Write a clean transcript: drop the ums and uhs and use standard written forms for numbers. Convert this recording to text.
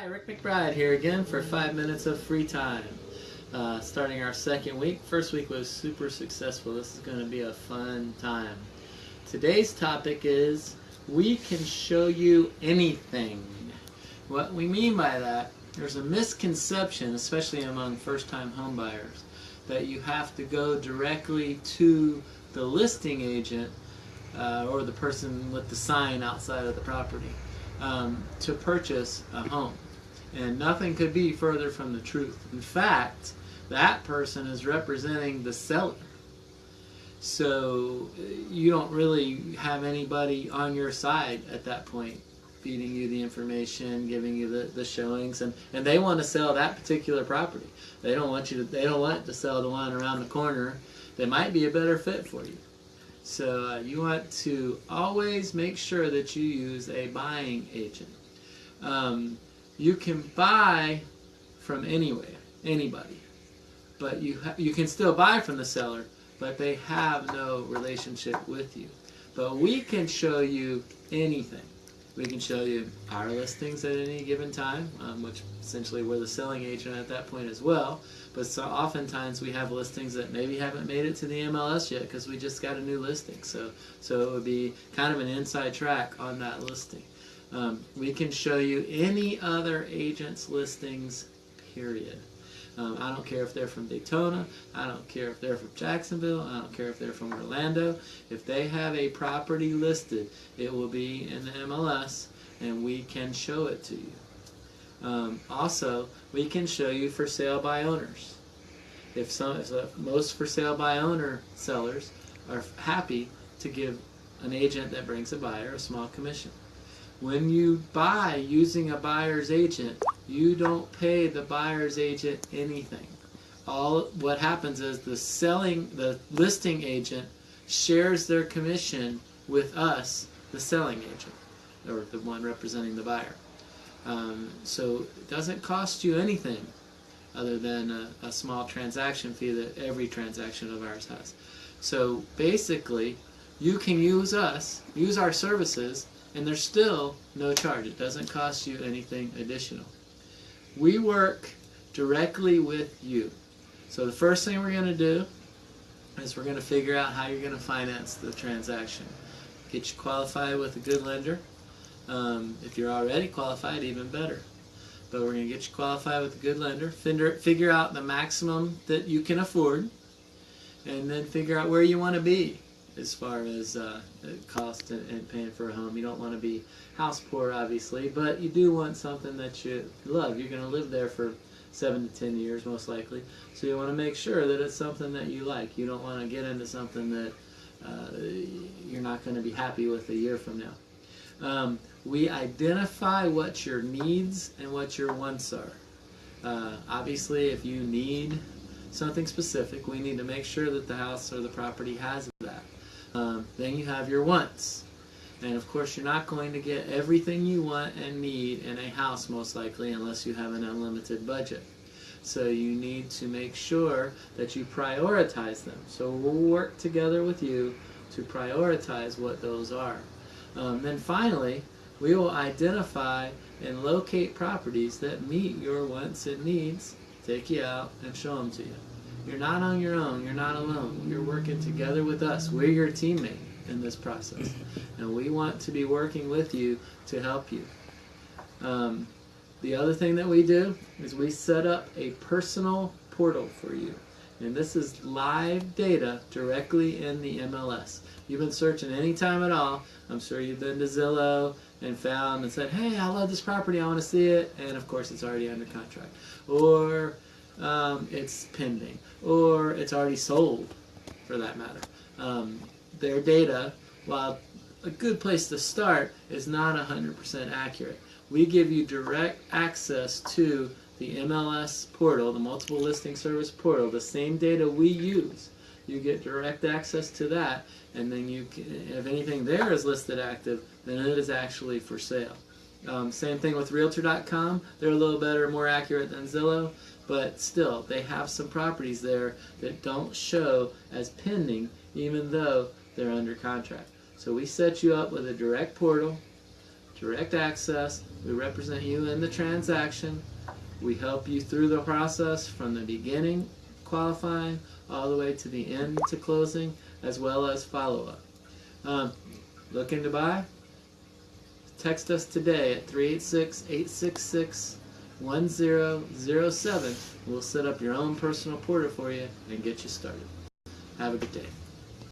Rick McBride here again for 5 minutes of free time. Starting our second week. First week was super successful. This is going to be a fun time. Today's topic is we can show you anything. What we mean by that, there's a misconception, especially among first-time home buyers, that you have to go directly to the listing agent or the person with the sign outside of the property to purchase a home. And nothing could be further from the truth. In fact, that person is representing the seller. So you don't really have anybody on your side at that point, feeding you the information, giving you the showings, and they want to sell that particular property. They don't want to sell the one around the corner that might be a better fit for you. So you want to always make sure that you use a buying agent. You can buy from anybody, but you can still buy from the seller, but they have no relationship with you. But we can show you anything. We can show you our listings at any given time, which essentially we're the selling agent at that point as well. But so oftentimes we have listings that maybe haven't made it to the MLS yet because we just got a new listing. So it would be kind of an inside track on that listing. We can show you any other agent's listings, period. I don't care if they're from Daytona. I don't care if they're from Jacksonville. I don't care if they're from Orlando. If they have a property listed, it will be in the MLS, and we can show it to you. Also, we can show you for sale by owners. If most for sale by owner sellers are happy to give an agent that brings a buyer a small commission. When you buy using a buyer's agent, you don't pay the buyer's agent anything. What happens is the listing agent shares their commission with us, the selling agent, or the one representing the buyer. So it doesn't cost you anything other than a small transaction fee that every transaction of ours has. So basically, you can use our services, and there's still no charge. It doesn't cost you anything additional. We work directly with you. So the first thing we're going to do is we're going to figure out how you're going to finance the transaction. Get you qualified with a good lender. If you're already qualified, even better. But we're going to get you qualified with a good lender, figure out the maximum that you can afford, and then figure out where you want to be as far as cost and paying for a home. You don't want to be house poor, obviously, but you do want something that you love. You're going to live there for 7 to 10 years, most likely. So you want to make sure that it's something that you like. You don't want to get into something that you're not going to be happy with a year from now. We identify what your needs and what your wants are. Obviously, if you need something specific, we need to make sure that the house or the property has that. Then you have your wants. And of course, you're not going to get everything you want and need in a house, most likely, unless you have an unlimited budget. So you need to make sure that you prioritize them. So we'll work together with you to prioritize what those are. Then finally, we will identify and locate properties that meet your wants and needs, take you out, and show them to you. You're not on your own. You're not alone. You're working together with us. We're your teammate in this process. And we want to be working with you to help you. The other thing that we do is we set up a personal portal for you. And this is live data directly in the MLS. You've been searching any time at all. I'm sure you've been to Zillow and found and said, hey, I love this property. I want to see it. And of course, it's already under contract. Or it's pending, or it's already sold, for that matter. Their data, while a good place to start, is not 100% accurate. We give you direct access to the MLS portal, the Multiple Listing Service portal, the same data we use. You get direct access to that, and then you can, if anything there is listed active, then it is actually for sale. Same thing with Realtor.com. They're a little better, more accurate than Zillow, but still, they have some properties there that don't show as pending, even though they're under contract. So we set you up with a direct portal, direct access. We represent you in the transaction. We help you through the process from the beginning, qualifying, all the way to the end to closing, as well as follow-up. Looking to buy? Text us today at 386-866-1007. We'll set up your own personal portal for you and get you started. Have a good day.